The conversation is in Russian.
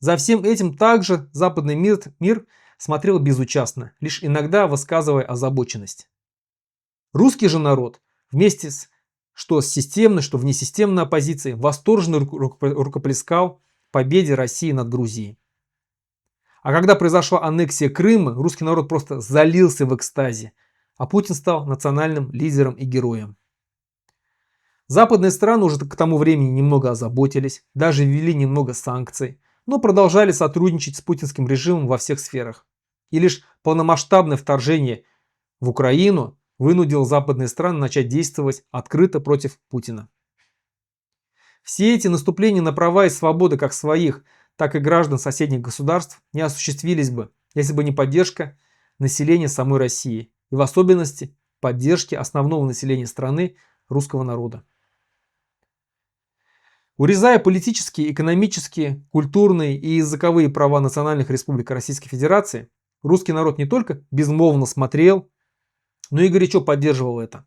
За всем этим также западный мир смотрел безучастно, лишь иногда высказывая озабоченность. Русский же народ, вместе с что с системной, что внесистемной оппозицией, восторженно рукоплескал победе России над Грузией. А когда произошла аннексия Крыма, русский народ просто залился в экстазе, а Путин стал национальным лидером и героем. Западные страны уже к тому времени немного озаботились, даже ввели немного санкций, но продолжали сотрудничать с путинским режимом во всех сферах. И лишь полномасштабное вторжение в Украину вынудило западные страны начать действовать открыто против Путина. Все эти наступления на права и свободы как своих, так и граждан соседних государств не осуществились бы, если бы не поддержка населения самой России, и в особенности поддержки основного населения страны, русского народа. Урезая политические, экономические, культурные и языковые права национальных республик Российской Федерации, русский народ не только безмолвно смотрел, но и горячо поддерживал это.